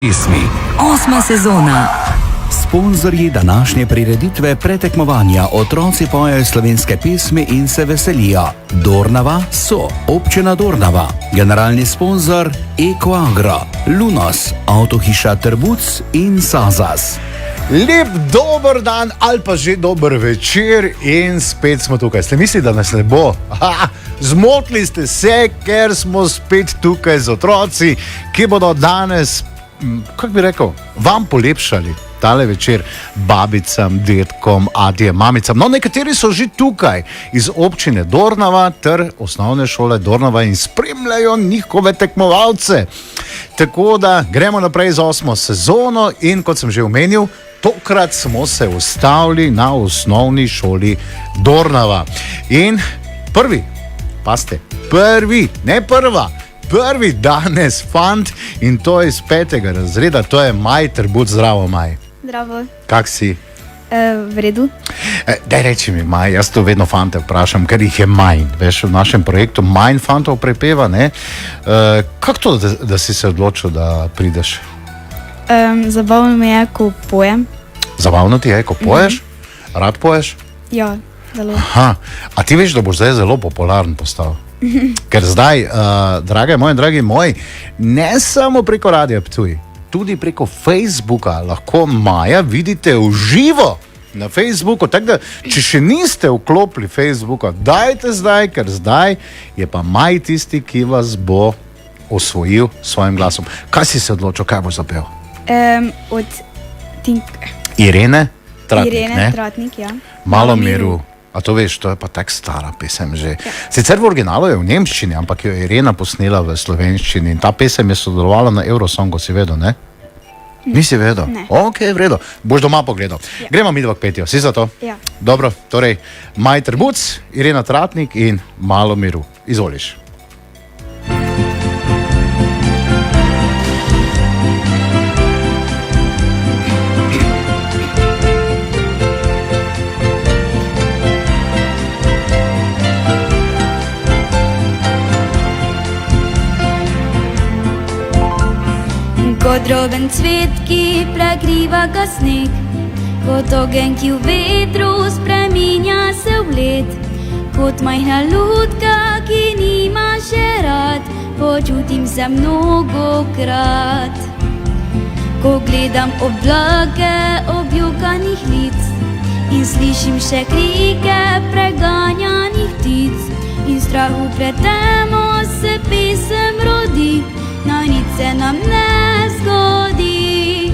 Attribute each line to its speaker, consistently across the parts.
Speaker 1: Pesmi. 8. sezona. Sponzorji današnje prireditve pretekmovanja Otroci pojejo slovenske pesmi in se veselijo. Dornava so Občina Dornava, generalni sponzor Ecoagro, Lunos, Avtohiša Trbuc in Sazas.
Speaker 2: Lep dober dan ali pa že dober večer in spet smo tukaj. Ste mislili, da nas ne bo? Zmotili ste se, ker smo spet tukaj z otroci, ki bodo danes, kako bi rekel, vam polepšali tale večer, babicam, detkom, atijem, mamicam. No, nekateri so že tukaj iz občine Dornava ter osnovne šole Dornava in spremljajo njihove tekmovalce. Tako da gremo naprej z 8. sezono in kot sem že omenil, tokrat smo se ustavili na osnovni šoli Dornava. In prvi, paste, prvi, ne prva, prvi danes fant in to je iz 5. razreda, to je Maj Trbuc. Zdravo, Maj.
Speaker 3: Zdravo.
Speaker 2: Kak si?
Speaker 3: V redu.
Speaker 2: Daj reči mi, Maj, jaz to vedno fante vprašam, ker jih je manj. Veš, v našem projektu manj fantov prepeva, ne? Kako to, da si se odločil, da prideš?
Speaker 3: Zabavno mi je, ko pojem.
Speaker 2: Zabavno ti je, ko poješ? Rad poješ?
Speaker 3: Ja, zelo.
Speaker 2: Aha, a ti veš, da boš zdaj zelo popularen postal? Ker zdaj, dragi moji, ne samo preko Radia Ptuj, tudi preko Facebooka lahko Maja vidite v živo na Facebooku. Tako da, če še niste vklopili Facebooka, dajte zdaj, ker zdaj je pa Maj tisti, ki vas bo osvojil s svojim glasom. Kaj si se odločil, kaj boš zapel?
Speaker 3: Od
Speaker 2: Irene Tratnik,
Speaker 3: Irene
Speaker 2: ne?
Speaker 3: Tratnik, ja.
Speaker 2: Malo miru. A to veš, to je pa tak stara pesem že. Ja. Sicer v originalu je v nemščini, ampak jo je Irena posnela v slovenščini in ta pesem je sodelovala na Eurosongu, si vedel, ne? Nisi vedel?
Speaker 3: Ne.
Speaker 2: Ok, v redu. Boš doma pogledal. Ja. Gremo midva k petju, si za to?
Speaker 3: Ja.
Speaker 2: Dobro, torej Maj Trbuc, Irena Tratnik in Malo miru. Izvoliš.
Speaker 4: Kot droben cvet, ki prekriva ga sneg, kot ogenj, ki v vetru spreminja se v led, kot majhna lutka, ki nima še rad, počutim se mnogokrat. Ko gledam oblake objokanih lic in slišim še krike preganjanih ptic in strahu pred temo se pesem rodi, na nič se nam ne zgodi.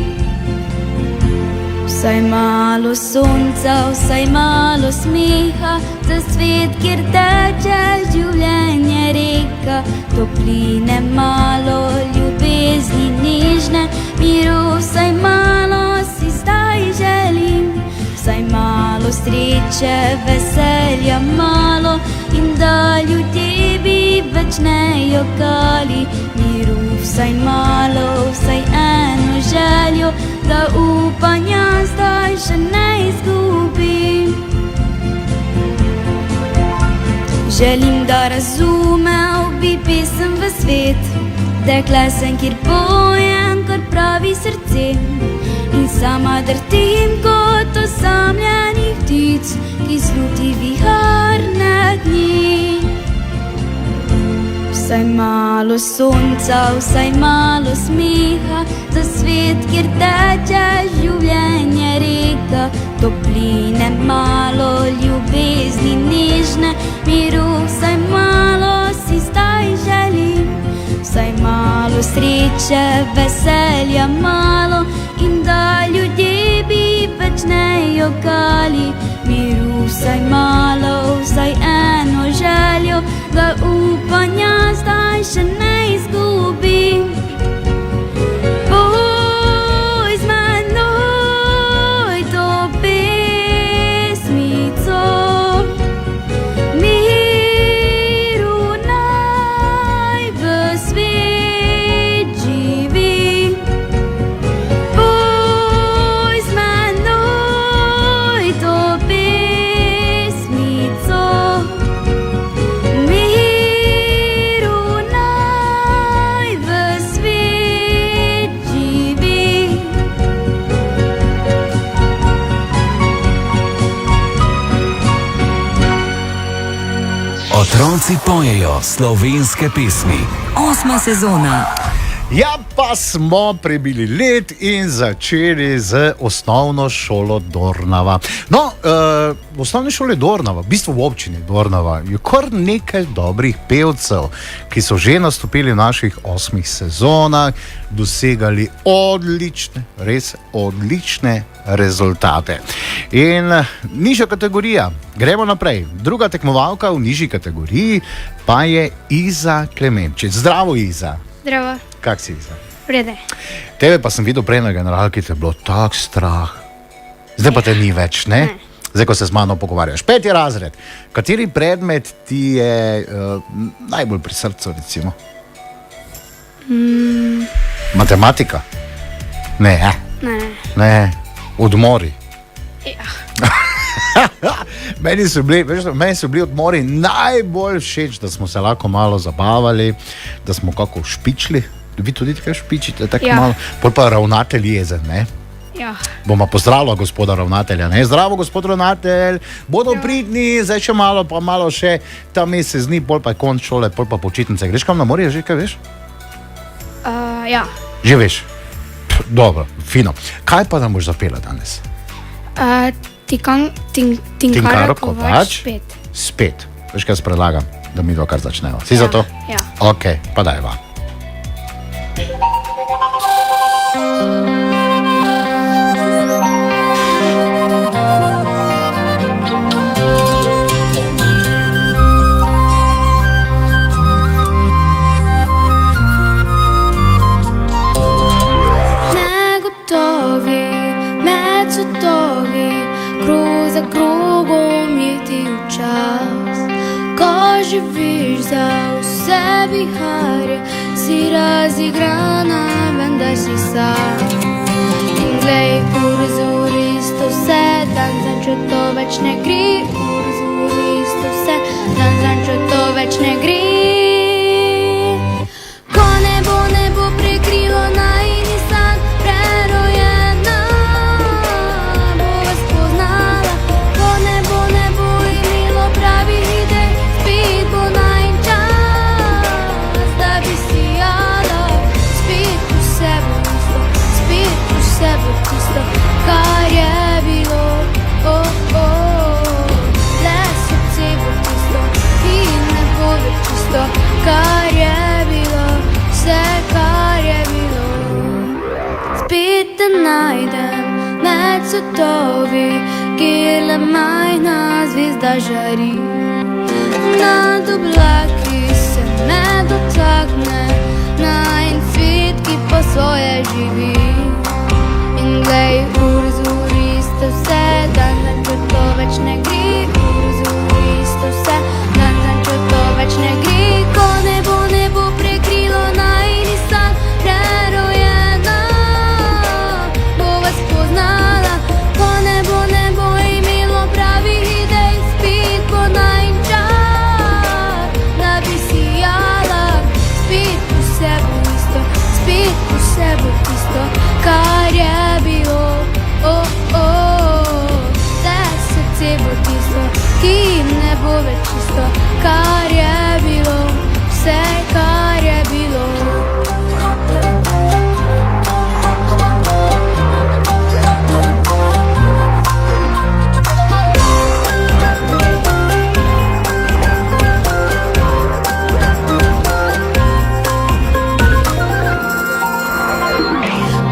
Speaker 4: Vsaj malo sonca, vsaj malo smeha, za svet, kjer teče življenje reka, topline malo, ljubezni nežne, miru vsaj malo si zdaj želim, vsaj malo sreče, veselja malo in da ljudje bi več ne jokali, miru vsaj malo, vsaj eno željo, da upanja zdaj še ne izgubim. Želim, da razumel bi pesem v svet, dekle sem, kjer pojem, kar pravi srce, in sama drtim kot osamljenih ptic, ki sluti viharne dni. Vsaj malo sonca, vsaj malo smeha, za svet, kjer teče življenje reka, topline malo, ljubezni nežne, miru vsaj malo si zdaj želim, vsaj malo sreče, veselja malo in da ljudje bi več ne jokali, miru vsaj malo, vsaj eno željo, da upanja zdaj še ne izgubim. Poj z menoj to pesmico, miru naj v svet živi. Poj z menoj to pesmico, miru naj
Speaker 1: Otroci pojejo slovenske pesmi.
Speaker 5: 8. sezona.
Speaker 2: Ja, pa smo prebili let in začeli z osnovno šolo Dornava. No, v osnovni šoli Dornava, v bistvu v občini Dornava, je kar nekaj dobrih pevcev, ki so že nastopili v naših 8 sezonah, dosegali odlične, res odlične rezultate. In nižja kategorija, gremo naprej. Druga tekmovalka v nižji kategoriji pa je Iza Klemenčič. Zdravo, Iza.
Speaker 3: Zdravo.
Speaker 2: Kak si, Iza?
Speaker 3: Vrede.
Speaker 2: Tebe pa sem videl prej na generalki, te je bilo tako strah. Zdaj pa te ni več, ne? Zdaj, ko se z mano pogovarjaš. 5. razred. Kateri predmet ti je najbolj pri srcu, recimo? Matematika? Ne. Ne. Odmori. Meni so bili odmori najbolj všeč, da smo se lahko malo zabavali, da smo kako špičili. Vi tudi kaj špičite, tako malo. Pol pa ravnatelj jezen, ne?
Speaker 3: Ja.
Speaker 2: Bomo pozdravila gospoda ravnatelja, ne? Zdravo, gospod ravnatelj, bodo pridni, zdaj še malo, pa malo še ta mesec dni, pol pa je konc šole, pol pa počitnice. Greš kam na morje, že kaj veš?
Speaker 3: Ja.
Speaker 2: Že veš? Dobro, fino. Kaj pa nam boš zapela danes?
Speaker 3: Tinkaro Kovač
Speaker 2: Spet. Veš kaj jaz predlagam, da mi kar začnemo. Si za to?
Speaker 3: Ja.
Speaker 2: Ok, pa dajva.
Speaker 4: Negotovi, med sotovi, krog za krogom je ti včas. Ko živiš za vse viharje, si razigrana, vendar si sam. In glej, urzuristo vse, dan za če to več ne gre. Urzuristo vse, dan za če to več ne gre. Ko nebo prekrilo najini san, prerojena bova spoznala. Ko nebo imelo pravi idej, spet bo najin čas, da bi sijala. Spet vse bo isto, spet vse bo tisto, kar je bilo. Le srce bo tisto, ki ne bo več čisto, kar je bilo, vse kar je bilo. Spet te najdem med sotovi, kjer le majhna zvezda žari. Nad oblaki se ne dotakne, najin svet, ki pa svoje živi. In glej, urzuristo vse, dan za če to več ne gre. Urzuristo vse, dan za če to več ne gre. Ko nebo prekrilo najini san, prerojena bova spoznala. Ko nebo imelo pravi idej, spet bo najin čas, da bi sijala. Spet vse bo isto, spet vse bo tisto, kar je bilo. Le srce bo tisto, ki ne bo več čisto, kar je bilo, vse kar je bilo.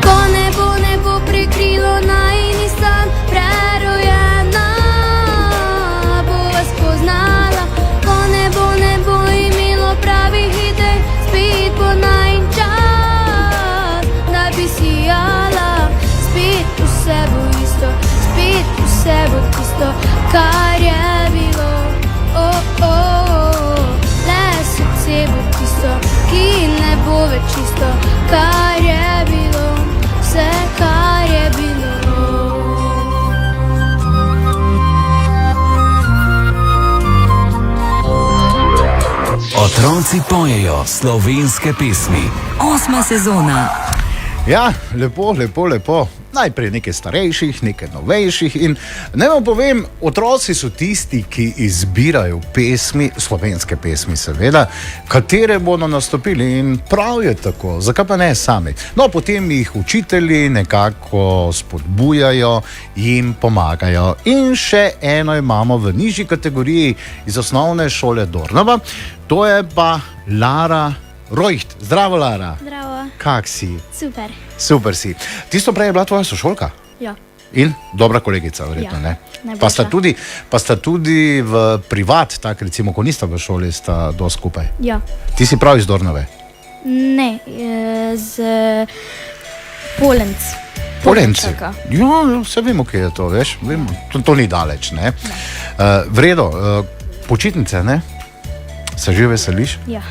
Speaker 4: Ko nebo prekrilo najini san, prerojena bova spoznala. Ko nebo imelo pravi idej, spet bo najin čas, da bi sijala. Spet vse bo isto, spet vse bo tisto, kar je bilo. Le srce bo tisto, ki ne bo več čisto, kar je bilo, vse kar je bilo.
Speaker 1: Otroci pojejo slovenske pesmi.
Speaker 5: 8. sezona.
Speaker 2: Ja, lepo. najprej nekaj starejših, nekaj novejših. In naj vam povem, otroci so tisti, ki izbirajo pesmi, slovenske pesmi seveda, katere bodo nastopili in prav je tako, zakaj pa ne sami. No, potem jih učitelji nekako spodbujajo, jim pomagajo. In še eno imamo v nižji kategoriji iz osnovne šole Dornava, to je pa Lara Rojht. Zdravo, Lara.
Speaker 3: Zdravo.
Speaker 2: Kak si?
Speaker 3: Super.
Speaker 2: Super si. Tisto prej je bila tvoja sošolka?
Speaker 3: Ja.
Speaker 2: In dobra kolegica, verjetno,
Speaker 3: Ja,
Speaker 2: ne?
Speaker 3: najboljša.
Speaker 2: Pa sta tudi v privat, tak recimo, ko nista v šoli, sta dosti skupaj.
Speaker 3: Ja.
Speaker 2: Ti si prav iz Dornave?
Speaker 3: Ne, z Polenc.
Speaker 2: Polenci.
Speaker 3: Polenčaka.
Speaker 2: Ja, vse vemo, kje je to, veš? Vemo, to ni daleč, ne? Vredo, počitnice, ne? Se že veseliš?
Speaker 3: Ja.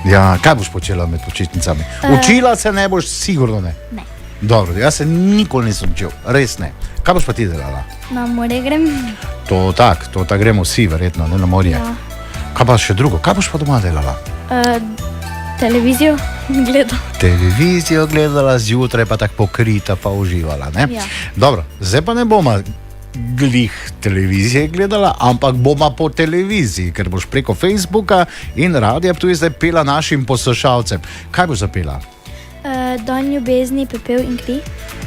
Speaker 2: Ja, kaj boš počela med počitnicami? Učila se ne boš, sigurno ne.
Speaker 3: Ne.
Speaker 2: Dobro, jaz se nikoli nisem učil, res ne. Kaj boš pa ti delala?
Speaker 3: Na more grem.
Speaker 2: To tako gremo vsi, verjetno, ne na morje.
Speaker 3: Ja.
Speaker 2: Kaj pa še drugo, kaj boš pa doma delala?
Speaker 3: Televizijo gledam.
Speaker 2: Televizijo gledala, zjutraj pa tako pokrita, pa uživala, ne?
Speaker 3: Ja.
Speaker 2: Dobro, zdaj pa ne bomo glih televizije gledala, ampak bomo po televiziji, ker boš preko Facebooka in radia tu zdaj pela našim poslušalcem. Kaj boš zapela?
Speaker 3: Dan ljubezni, pepel in kri.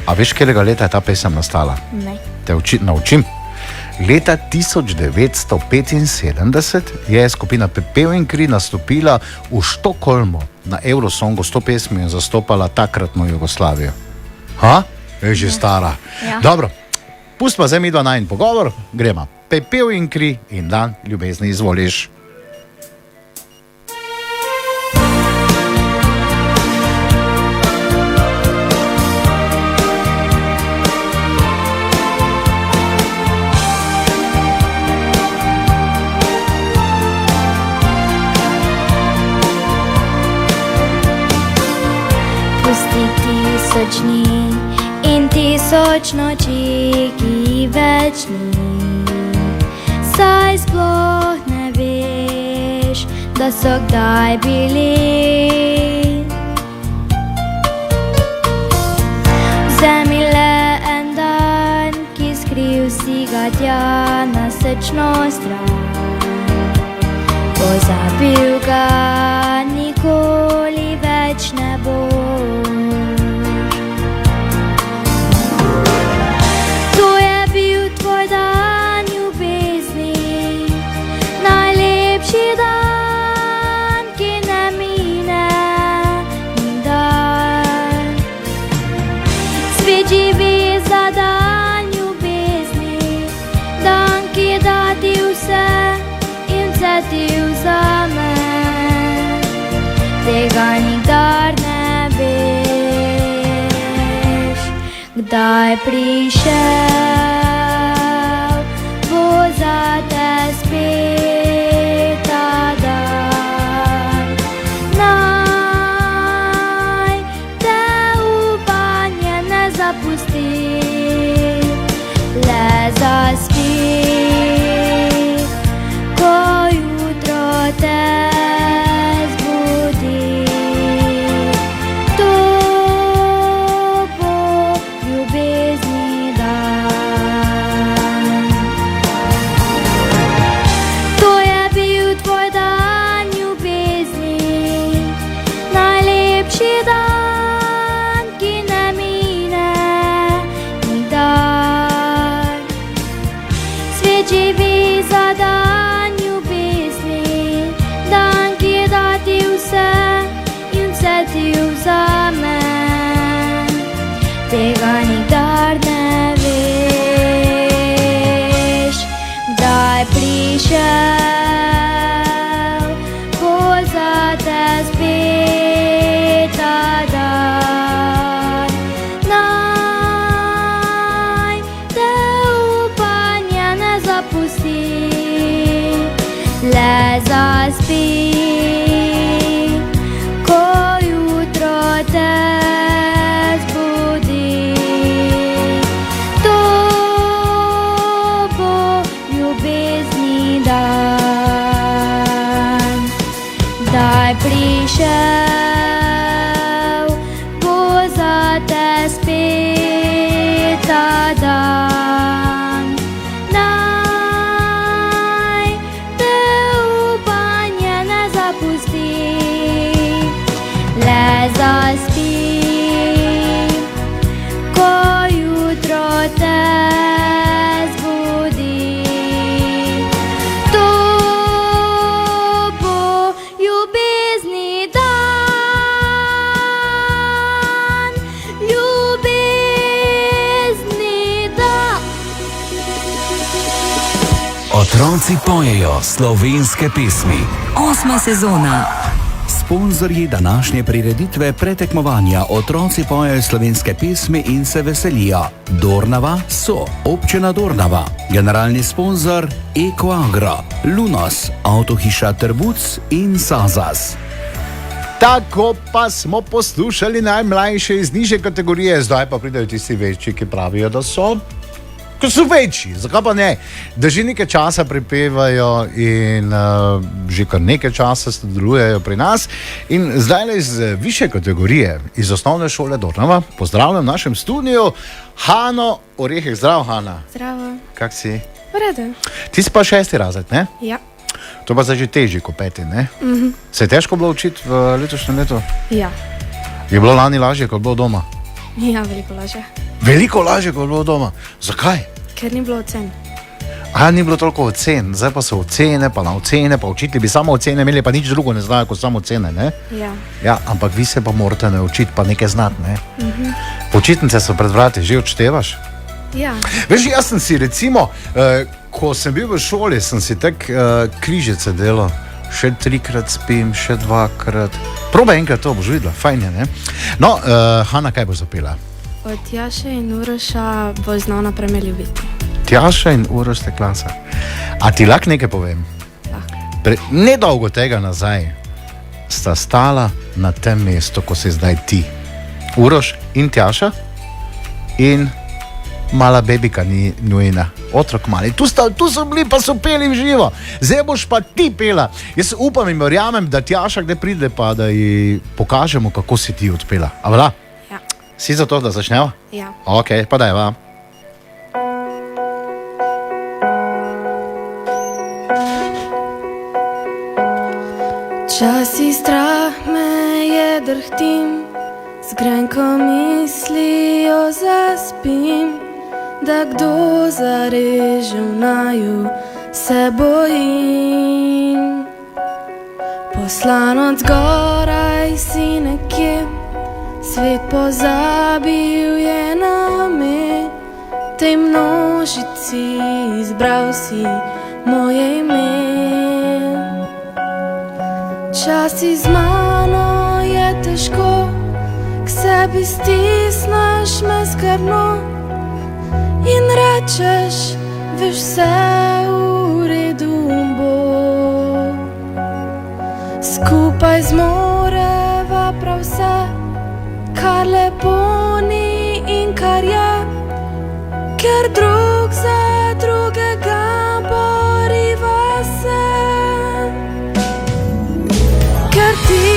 Speaker 2: A veš, katerega leta je ta pesem nastala?
Speaker 3: Ne.
Speaker 2: Te naučim. Leta 1975 je skupina Pepel in kri nastopila v Štokholmu na Eurosongu s to pesmijo in zastopala takratno Jugoslavijo. Ha? Je že stara.
Speaker 3: Ja.
Speaker 2: Dobro, pustimo zdaj midva najin pogovor, gremo. Pepel in kri in dan ljubezni, izvoliš.
Speaker 4: Pusti tisoč dni in tisoč noči, ki več ni. Saj sploh ne veš, da so kdaj bili. Vzemi le en dan, ki skril si ga tja na srčno stran. Pozabil ga nikoli več ne boš. To je bil tvoj dan ljubezni, najlepši dan, ki ne mine nikdar. Svet živi za dan ljubezni, dan, ki da ti vse in vse ti vzame. Tega nikdar ne veš, kdaj prišel bo zate spet ta dan. Naj te upanje ne zapusti, le zaspi, ko jutro te zbudi. To bo ljubezni dan. To je bil tvoj dan ljubezni, najlepši dan, ki ne mine nikdar. Svet živi za dan ljubezni, dan, ki da ti vse in vse ti vzame. Tega nikdar ne veš, kdaj prišel bo zate spet ta dan. Naj te upanje ne zapusti, le zaspi, ko jutro te zbudi. To bo ljubezni dan. Kdaj prišel bo zate spet
Speaker 1: Otroci pojejo slovenske pesmi.
Speaker 5: 8. sezona.
Speaker 1: Sponzorji današnje prireditve pretekmovanja Otroci pojejo slovenske pesmi in se veselijo. Dornava so občina Dornava, generalni sponzor Ecoagro, Lunos, avtohiša Trbuc in Sazas.
Speaker 2: Tako pa smo poslušali najmlajše iz nižje kategorije, zdaj pa pridejo tisti večji, ki pravijo, da so. Ko so večji, zakaj pa ne? Da že nekaj časa prepevajo in že kar nekaj časa sodelujejo pri nas. In zdaj le iz višje kategorije, iz osnovne šole Dornava, pozdravljam v našem studiu Hano Orehek. Zdrav, Hana.
Speaker 3: Zdravo.
Speaker 2: Kak si?
Speaker 3: V redu.
Speaker 2: Ti si pa 6. razred, ne?
Speaker 3: Ja.
Speaker 2: To pa zdaj že težje kot 5, ne? Se je težko bilo učiti v letošnjem letu?
Speaker 3: Ja.
Speaker 2: Je bilo lani lažje, kot bilo doma?
Speaker 3: Ja, veliko lažje.
Speaker 2: Veliko lažje, kot bilo doma. Zakaj?
Speaker 3: Ker ni bilo ocen.
Speaker 2: Ni bilo toliko ocen, zdaj pa so ocene, pa na ocene, pa učitelji bi samo ocene imeli, pa nič drugo ne znajo kot samo ocene, ne?
Speaker 3: Ja.
Speaker 2: Ja, ampak vi se pa morate naučiti, pa nekaj znati, ne? Počitnice so pred vrati, že odštevaš?
Speaker 3: Ja.
Speaker 2: Veš, jaz sem si recimo, ko sem bil v šoli, sem si tak križice delal. Še 3-krat spim, še 2-krat. Probaj enkrat to, boš videla, fajn je, ne? No, Hana, kaj boš zapela?
Speaker 6: Od Jaše in Uroša bo znal naprej me ljubiti.
Speaker 2: Tjaša in Uroš ste klasa. A ti lahko nekaj povem? Nedolgo tega nazaj sta stala na tem mestu, ko si zdaj ti. Uroš in Tjaša in mala bebika ni nujna, otrok mali. Tu so bili, pa so peli v živo. Zdaj boš pa ti pela. Jaz upam in verjamem, da Tjaša kde pride, pa da ji pokažemo, kako si ti odpela. A vela?
Speaker 6: Ja.
Speaker 2: Si za to, da začneva?
Speaker 6: Ja.
Speaker 2: Ok, pa dajva.
Speaker 6: Časi strah me je drhtim, z grenko mislijo zaspim, da kdo zareže v naju, se bojim. Poslan od zgoraj si nekje, svet pozabil je name, tej množici izbral si moje ime. Časi z mano je težko, k sebi stisneš me skrbno in rečeš, veš, vse v redu bo. Skupaj zmoreva prav vse, kar lepo ni in kar je, ker drug za drugega boriva se. Ker ti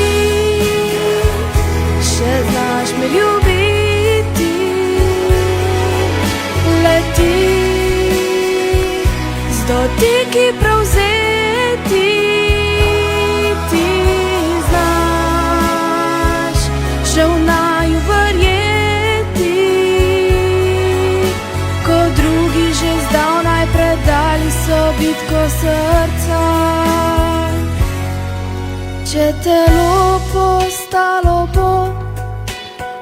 Speaker 6: še znaš me ljubiti, leti z dotiki prevzeti. Ti znaš še v naju verjeti, ko drugi že zdavnaj predali so bitko srca. Če telo postalo bo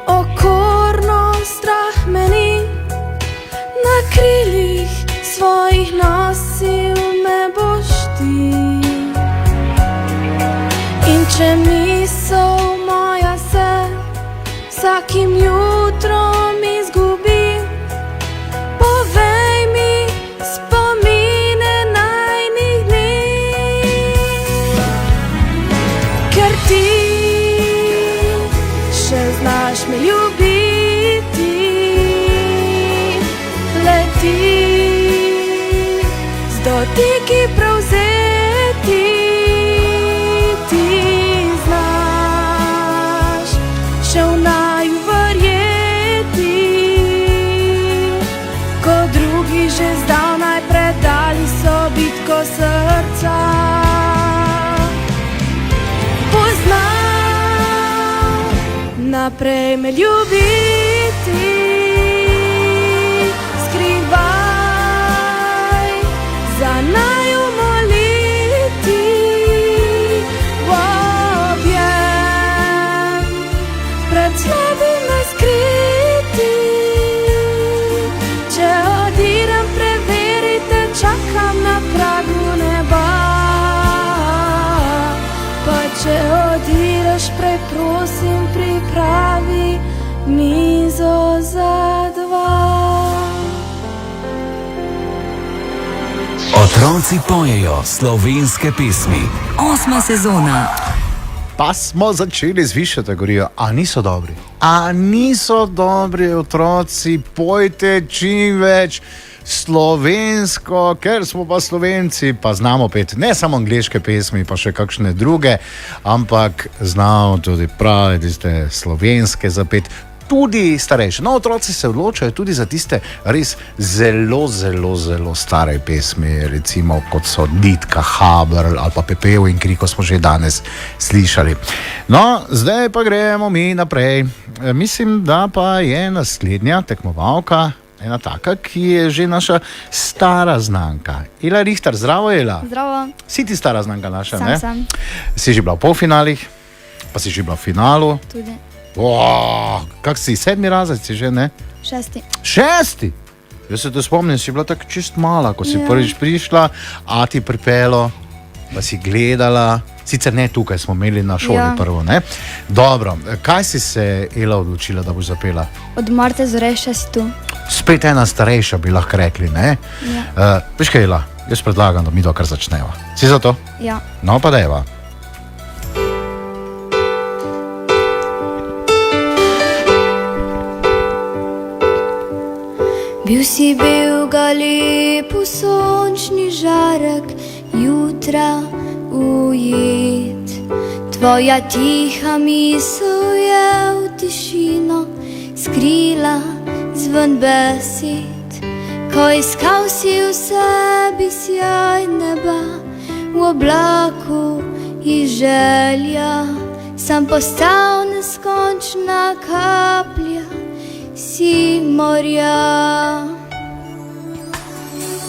Speaker 6: okorno, strah meni, na krilih svojih nosil me boš ti. In če misel moja se vsakim jutrom izgubi, povej mi spomine najnih dni. Ker ti še znaš me ljubiti, leti z dotiki prevzeti. Ti znaš še v naju verjeti, ko drugi že zdavnaj predali so bitko srca. Naprej me ljubiti, skrivaj, za naju moliti, v objem, pred slabim me skriti. Če odidem, preverite, čakam na prag pripravi mizo za dva.
Speaker 1: Otroci pojejo slovenske pesmi.
Speaker 5: 8. sezona.
Speaker 2: Pa smo začeli z višjo kategorijo, a niso dobri. A niso dobri otroci, pojte čim več slovensko, ker smo pa Slovenci, pa znamo peti ne samo angleške pesmi, pa še kakšne druge, ampak znamo tudi pravi tiste slovenske zapet. Tudi starejši. No, otroci se odločajo tudi za tiste res zelo, zelo, zelo stare pesmi, recimo kot so Ditka, Haber ali pa Pepel in Kri, ko smo že danes slišali. No, zdaj pa gremo mi naprej. Mislim, da pa je naslednja tekmovalka ena taka, ki je že naša stara znanka. Ela Rihtar, zdravo Ela.
Speaker 4: Zdravo,
Speaker 2: Si ti stara znanka naša, ne?
Speaker 4: sem
Speaker 2: Si že bila v polfinalih, pa si že bila v finalu.
Speaker 4: tudi
Speaker 2: Kak si, 7. razred si že, ne?
Speaker 4: 6.
Speaker 2: 6. Jaz se te spomnim, si bila tako čist mala, ko si
Speaker 4: Ja.
Speaker 2: prvič prišla, a ti pripelo, pa si gledala. Sicer ne tukaj, smo imeli na šoli
Speaker 4: Ja.
Speaker 2: prvo, ne? Dobro, kaj si se Ela odločila, da boš zapela?
Speaker 4: Od Marte Zoreša si tu.
Speaker 2: Spet ena starejša, bi lahko rekli, ne? Veš kaj, Ela, jaz predlagam, da mi to kar začneva. Si za to?
Speaker 4: Ja.
Speaker 2: No, pa dajva.
Speaker 4: Bil si bil ga lepo sončni žarek, jutra ujet. Tvoja tiha misel je v tišino skrila zven besed. Ko iskal si v sebi sjaj neba, v oblaku in želja, sam postal neskončna kaplja, si morja.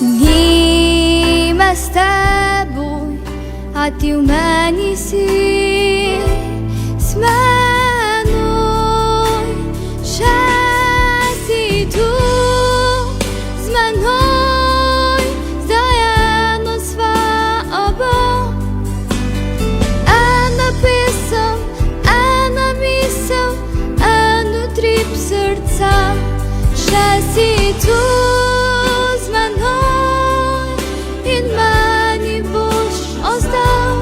Speaker 4: Nime s teboj, a ti v meni si, s menoj, še si tu, z menoj, zdaj eno sva oba. Ena pesem, ena misel, en utrip srca, še si tu z menoj in meni boš ostal.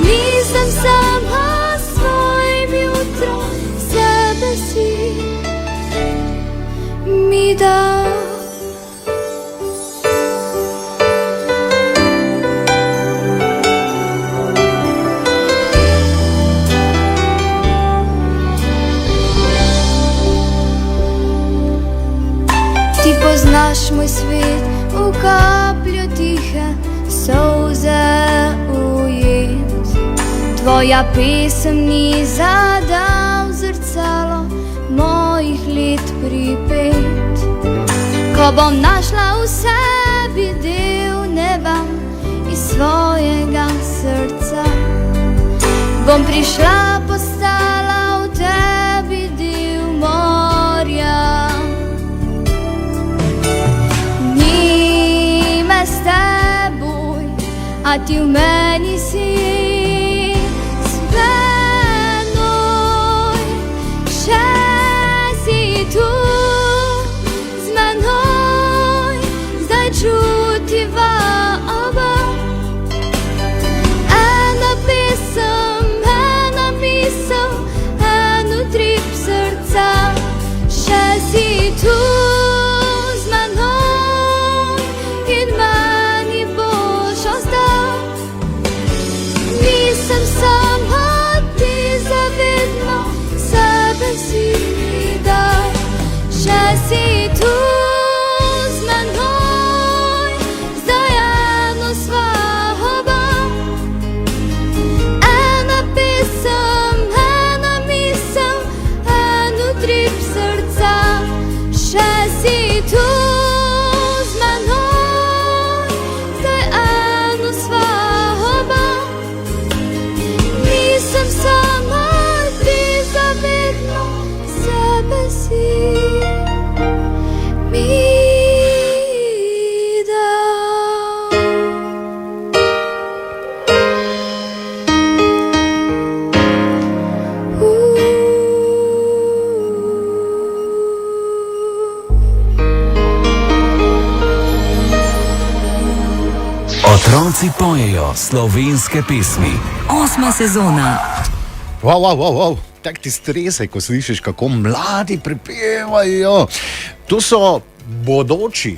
Speaker 4: Nisem sama s svojim jutrom, sebe si mi dal. Ti poznaš moj svet, v kapljo tihe solze ujet. Tvoja pesem ni zadal zrcalo mojih let pripet. Ko bom našla v sebi del neba iz svojega srca, bom prišla, postala v tebi del morja. Nime s teboj, a ti v meni si, s menoj, še si tu, z menoj, zdaj čutiva oba. Ena pesem, ena misel, en utrip srca, še si tu z menoj in meni boš ostal.
Speaker 5: Otroci pojejo slovenske pesmi. 8. sezona.
Speaker 2: Wow. Tak ti stresaj, ko slišiš, kako mladi prepevajo. To so bodoči,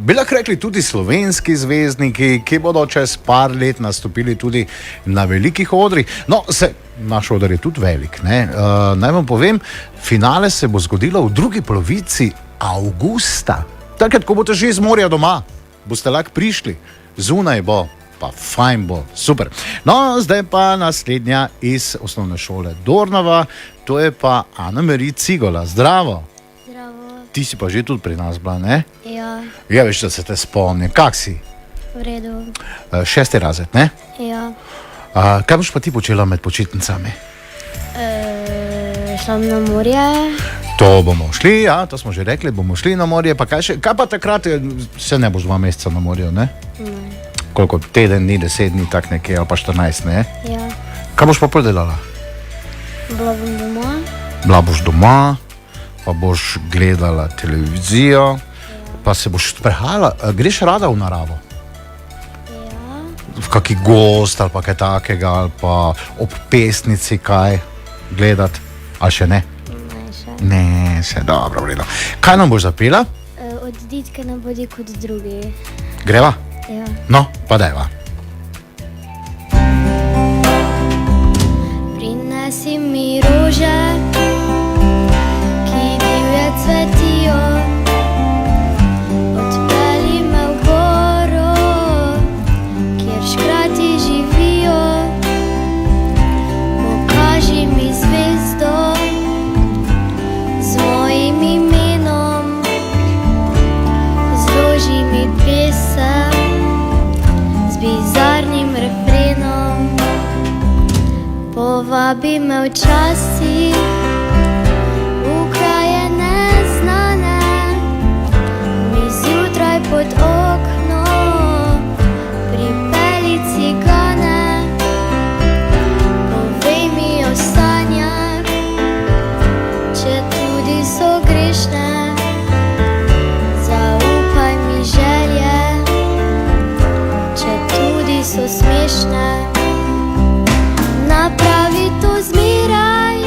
Speaker 2: bi lahko rekli tudi slovenski zvezdniki, ki bodo čez par let nastopili tudi na velikih odrih. No, naš odr je tudi velik. Naj vam povem, finale se bo zgodilo v drugi polovici avgusta. Takrat, ko boste že iz morja doma, boste lahko prišli. Zunaj bo, pa fajn bo, super. No, zdaj pa naslednja iz osnovne šole Dornava, to je pa Ana-Marija Cigola. Zdravo.
Speaker 4: Zdravo.
Speaker 2: Ti si pa že tudi pri nas bila, ne?
Speaker 4: Ja,
Speaker 2: Ja, veš, da se te spomnim. Kak si?
Speaker 4: v redu.
Speaker 2: 6. razred, ne?
Speaker 4: Ja.
Speaker 2: Kaj boš pa ti počela med počitnicami?
Speaker 4: Šla na morje.
Speaker 2: To bomo šli, ja, to smo že rekli, bomo šli na morje, pa kaj pa takrat, se ne boš 2 meseca na morju, ne?
Speaker 4: Ne.
Speaker 2: Koliko, teden dni, 10 dni, tak nekje, ali pa 14, ne?
Speaker 4: Ja.
Speaker 2: Kaj boš pa predelala?
Speaker 4: Bila bom doma.
Speaker 2: Bila boš doma, pa boš gledala televizijo, pa se boš sprehajala. Greš rada v naravo?
Speaker 4: Ja.
Speaker 2: V kaki gost ali pa kaj takega, ali pa ob pesnici kaj gledati, ali še ne?
Speaker 4: Ne, še.
Speaker 2: Ne, še dobro, vredo. Kaj nam boš zapela?
Speaker 4: Od ditke ne bodi kot drugi.
Speaker 2: Greva?
Speaker 4: Ja.
Speaker 2: No, pa dajva.
Speaker 4: Prinesi mi rože, ki divje cvetijo. Odpelji me v goro, kjer škrati živijo. Pokaži mi zvezdo z mojim imenom. Zloži mi pesem z bizarnim refrenom. Povabi me včasih v kraje neznane, mi zjutraj pod okno pripelji cigane. Povej mi o sanjah, če tudi so grešne. Zaupaj mi želje, če tudi so smešne. Napravi to zmeraj,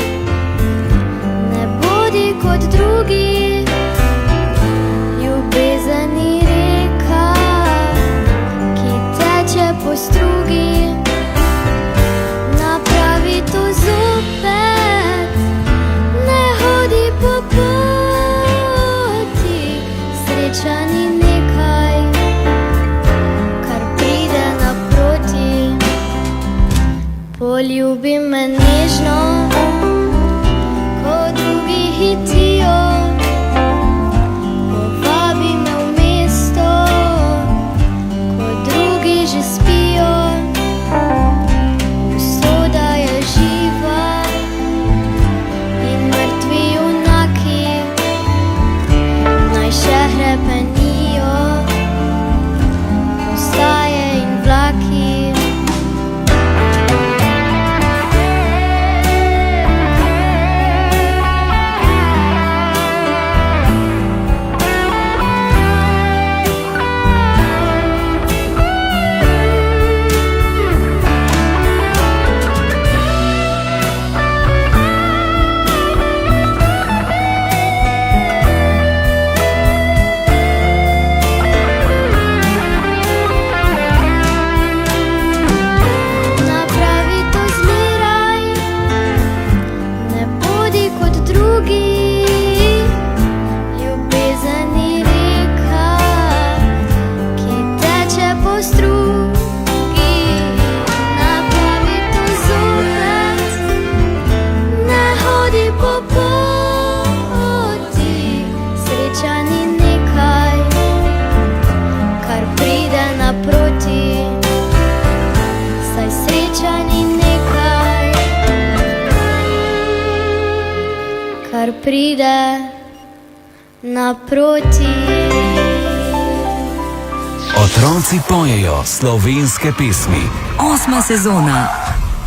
Speaker 4: ne bodi kot drugi. Ljubezen ni reka, ki teče po strugi. Napravi to zopet, ne hodi po poti. Sreča ni nekaj, kar pride naproti. Poljubi me nežno, ko drugi hitijo. Povabi me v mesto, ko drugi že spijo. Usoda je živa in mrtvi junaki naj še hrepenijo. Postaje in vlaki. Napravi to zmeraj, ne bodi kot drugi. Ljubezen ni reka, ki teče po strugi. Napravi to zopet, ne hodi po poti. Sreča ni nekaj, kar pride naproti. Saj sreča ni nekaj, kar pride naproti.
Speaker 5: Otroci pojejo slovenske pesmi. 8. sezona.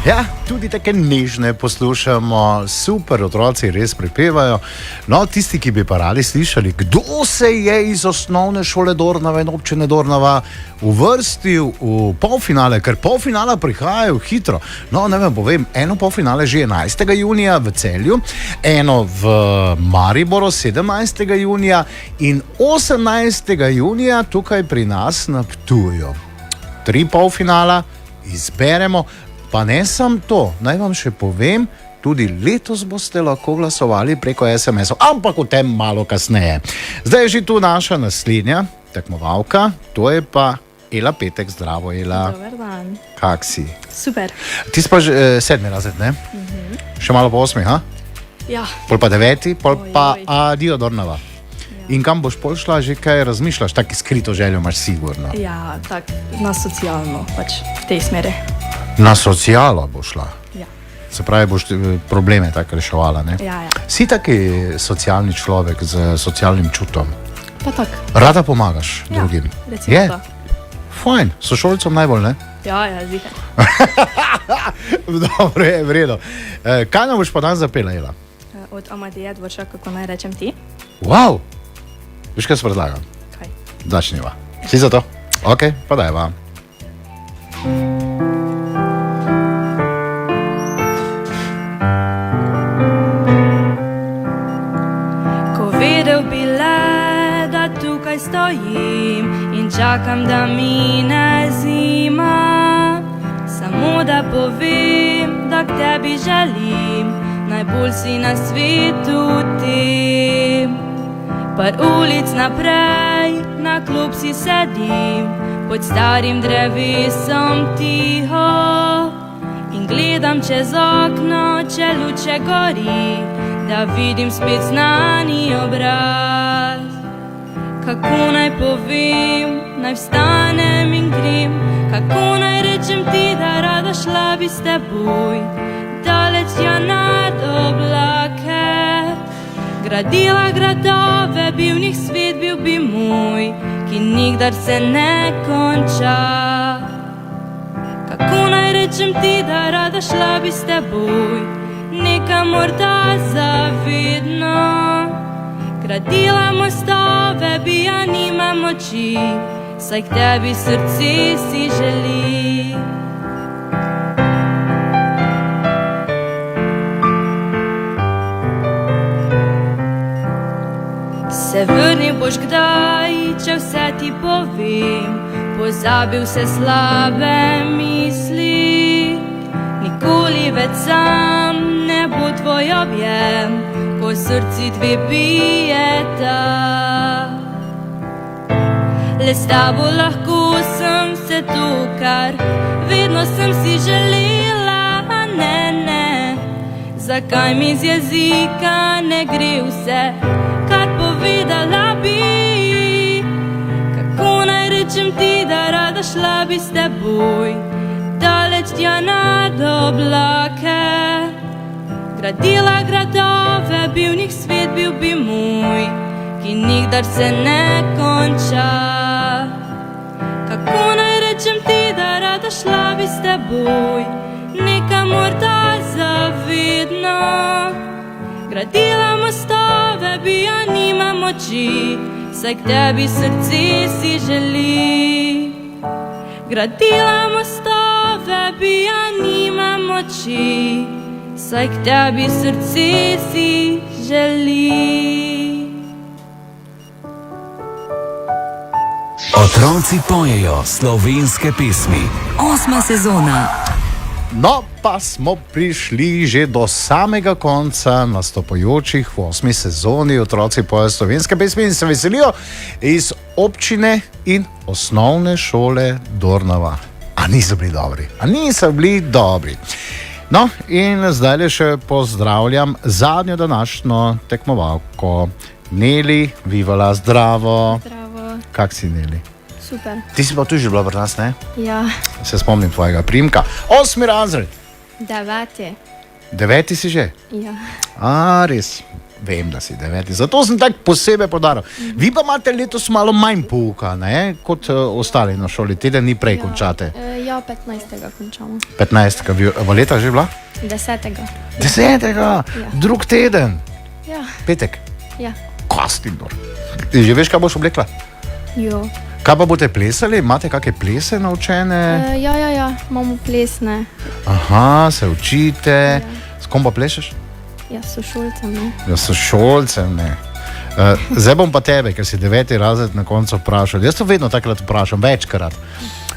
Speaker 2: Ja, tudi take nežne poslušamo, super otroci res prepevajo. No, tisti, ki bi pa radi slišali, kdo se je iz osnovne šole Dornava in občine Dornava uvrstil v polfinale, ker polfinala prihajajo hitro. No, ne vem, povem, eno polfinale že 11. junija v Celju, eno v Mariboru 17. junija in 18. junija tukaj pri nas na Ptuju. 3 polfinala izberemo. Pa ne samo to, naj vam še povem, tudi letos boste lahko glasovali preko SMS-ov, ampak o tem malo kasneje. Zdaj je že tu naša naslednja tekmovalka, to je pa Ela Petek. Zdravo, Ela.
Speaker 3: Dober dan.
Speaker 2: Kak si?
Speaker 3: Super.
Speaker 2: Ti si pa že 7. razred, ne? Še malo po 8, ha?
Speaker 3: Ja,
Speaker 2: Pol pa 9, pol
Speaker 3: Oj,
Speaker 2: pa
Speaker 3: oj.
Speaker 2: adijo Dornava. In kam boš pol šla, že kaj razmišljaš, tako skrito željo imaš sigurno.
Speaker 3: ja, tako na socialno, pač v tej smeri.
Speaker 2: Na socialo boš šla.
Speaker 3: Ja,
Speaker 2: Se pravi, boš probleme tako reševala, ne?
Speaker 3: ja.
Speaker 2: Si taki socialni človek z socialnim čutom.
Speaker 3: Pa tako.
Speaker 2: Rada pomagaš
Speaker 3: Ja,
Speaker 2: drugim.
Speaker 3: recimo
Speaker 2: Je?
Speaker 3: to.
Speaker 2: Fajn, sošolcem najbolj, ne?
Speaker 3: Ja, ziher.
Speaker 2: Dobro je, v redu. Kaj nam boš pa dan zapela, Ela?
Speaker 3: Od Amadeja Dvorša, kako naj rečem ti?
Speaker 2: Wow! Veš, kaj se predlagam?
Speaker 3: Kaj?
Speaker 2: Začniva. Si za to? Ok, pa dajva.
Speaker 6: Ko vedel bi le, da tukaj stojim in čakam, da mine zima. Samo da povem, da k tebi želim, najbolj si na svetu ti. Par ulic naprej, na klub si sedim, pod starim drevesom tiho. In gledam čez okno, če luče gori, da vidim spet znani obraz. Kako naj povem, naj vstanem in grem, kako naj rečem ti, da rada šla bi s teboj, daleč ja nad oblake. Gradila gradove, bi v njih svet bil bi moj, ki nikdar se ne konča. Kako naj rečem ti, da rada šla bi s teboj, nekam morda zavedno. Gradila mostove, bi ja nima moči, saj k tebi srce si želi. Se vrnil boš kdaj, če vse ti povem, pozabil se slabe misli. Nikoli več sam ne bo tvoj objem, ko srci dve bijeta. Le s tabo lahko sem vse to, kar vedno sem si želela, a ne. Zakaj mi z jezika ne gre vse, kar povedala bi? Kako naj rečem ti, da rada šla bi s teboj, daleč tja nad oblake. Gradila gradove, bi v njih svet bil bi moj, ki nikdar se ne konča. Kako naj rečem ti, da rada šla bi s teboj, nekam morda zavedno. Gradila mostove, bi ja nima moči, saj k tebi srce si želi. Gradila mostove, bi ja nima moči, saj k tebi srce si želi.
Speaker 5: Otroci pojejo slovenske pesmi.
Speaker 1: 8. sezona.
Speaker 2: No, pa smo prišli že do samega konca nastopajočih v 8. sezoni. Otroci pojejo slovenske pesmi in se veselijo iz občine in osnovne šole Dornava. A niso bili dobri? A niso bili dobri? No, in zdaj še pozdravljam zadnjo današnjo tekmovalko, Neli. Vivala, zdravo.
Speaker 3: Zdravo.
Speaker 2: Kak si, Neli?
Speaker 3: Super.
Speaker 2: Ti si pa tu že bila pri nas, ne?
Speaker 3: Ja,
Speaker 2: Se spomnim tvojega primka. 8. razred.
Speaker 3: 9.
Speaker 2: 9. si že?
Speaker 3: Ja.
Speaker 2: A, res. Vem, da si 9. Zato sem tako posebej podaril. Vi pa imate letos malo manj pouka, ne? Kot ostali na šoli. Teden ni prej končate.
Speaker 3: Ja, Ja, 15. končamo.
Speaker 2: 15. V leta že bila?
Speaker 3: 10.
Speaker 2: 10. Drug teden,
Speaker 3: Ja,
Speaker 2: petek.
Speaker 3: ja.
Speaker 2: Kostinor. Ti že veš, kaj boš oblekla?
Speaker 3: Jo.
Speaker 2: Kaj pa boste plesali? Imate kakšne plese naučene?
Speaker 3: Ja, imamo plesne.
Speaker 2: Aha, se učite. S kom pa plešeš?
Speaker 3: Ja, so šolcem, ne?
Speaker 2: Ja, so šolcem, ne. Zdaj bom pa tebe, ker si 9. razred na koncu vprašal. Jaz to vedno takrat vprašam, večkrat.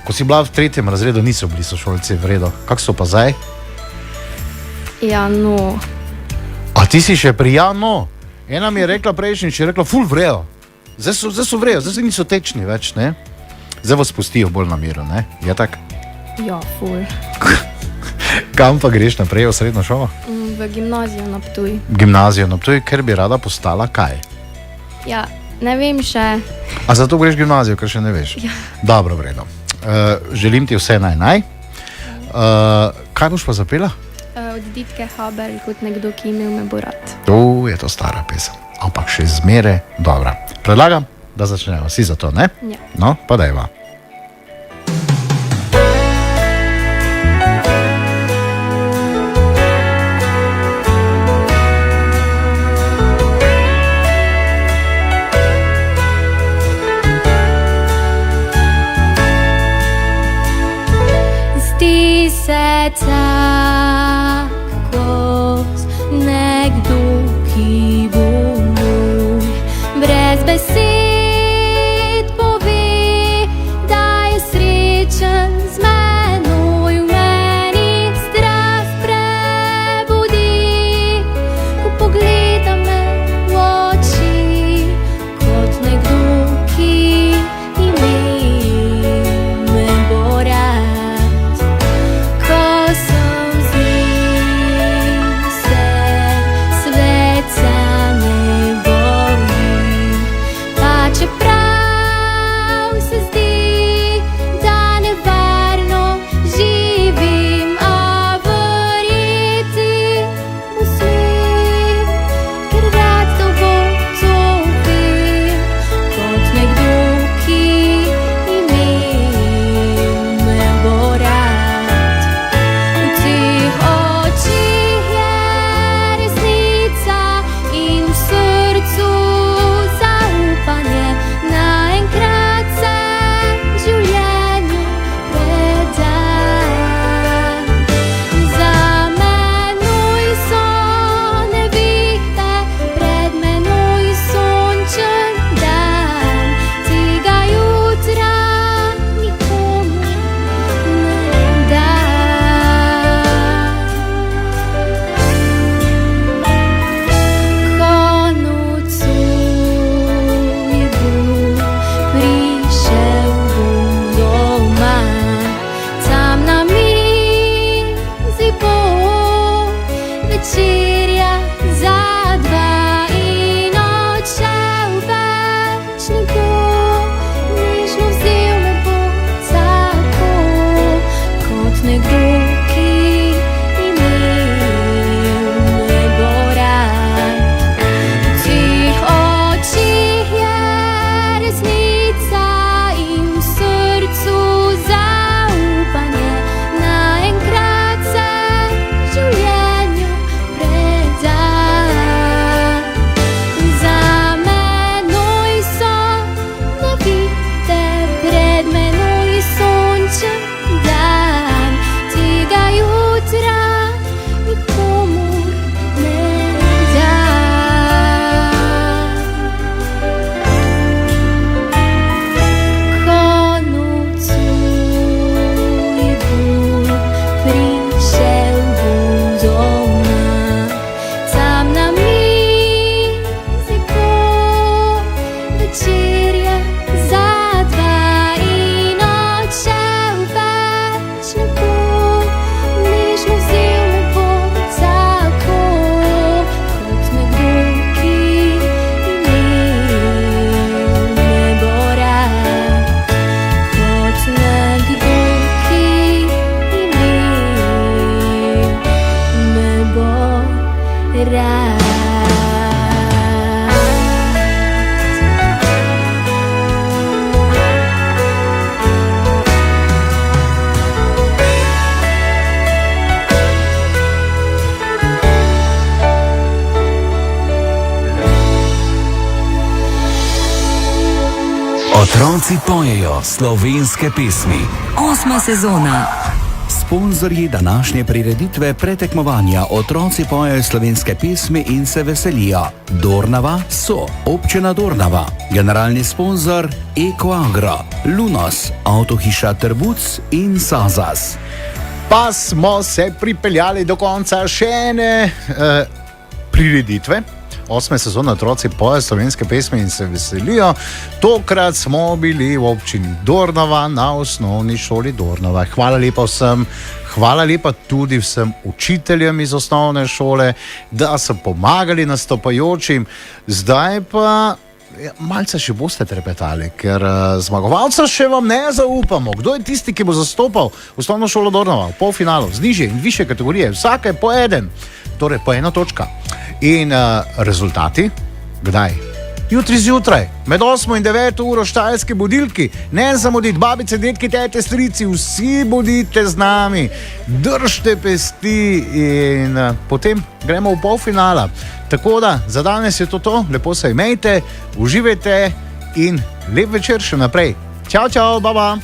Speaker 2: Ko si bila v 3. razredu, niso bili sošolci v redu. Kako so pa zdaj?
Speaker 3: Ja, no.
Speaker 2: A ti si še prijano? Ena mi je rekla prejšnjič, je rekla, ful vrejo. Zdaj so vrejo, zdaj niso tečni več, ne? Zdaj vas spustijo bolj na miru, ne? Je tak?
Speaker 3: Ja, ful.
Speaker 2: Kam pa greš naprej v srednjo šolo?
Speaker 3: V gimnazijo na Ptuj.
Speaker 2: Gimnazijo na Ptuj, ker bi rada postala kaj?
Speaker 3: Ja, ne vem še.
Speaker 2: A zato greš v gimnazijo, ker še ne veš?
Speaker 3: Ja.
Speaker 2: Dobro, vredno. Želim ti vse naj. Kaj boš pa zapela?
Speaker 3: Od Ditke Haber, kot nekdo, ki imel me bo rad.
Speaker 2: To je to stara pesem, ampak še zmeraj dobra. Predlagam, da začnemo vsi za to, ne?
Speaker 3: Ja.
Speaker 2: No, pa dajva.
Speaker 4: Zdi se tako nekdo, ki bo moj, brez besed pove, da je srečen z menoj. V meni strast prebudi, ko pogleda me v oči, kot nekdo, ki imel me bo rad. Ko sem z njim, se svet za ne boji, pa
Speaker 5: Otroci pojejo slovenske pesmi.
Speaker 1: 8. sezona. Sponzorji današnje prireditve pretekmovanja Otroci pojejo slovenske pesmi in se veselijo. Dornava so občina Dornava, generalni sponzor Ekoagro, Lunos, avtohiša Trbuc in Sazas.
Speaker 2: Pa smo se pripeljali do konca še ene prireditve. 8. sezona Otroci pojejo slovenske pesmi in se veselijo. Tokrat smo bili v občini Dornava na osnovni šoli Dornava. Hvala lepa vsem, hvala lepa tudi vsem učiteljem iz osnovne šole, da so pomagali nastopajočim. Zdaj pa malce še boste trepetali, ker zmagovalca še vam ne zaupamo. Kdo je tisti, ki bo zastopal osnovno šolo Dornava v polfinalu z nižje in više kategorije? Vsake po eden, torej po ena točka. In rezultati? Kdaj? Jutri zjutraj, med 8 in 9 uro štajerski budilki. Ne zamuditi, babice, detki, tete, strici, vsi bodite z nami. Držite pesti in potem gremo v polfinala. Tako da, za danes je to. Lepo se imejte, uživajte in lep večer še naprej. Čau, čau, baba.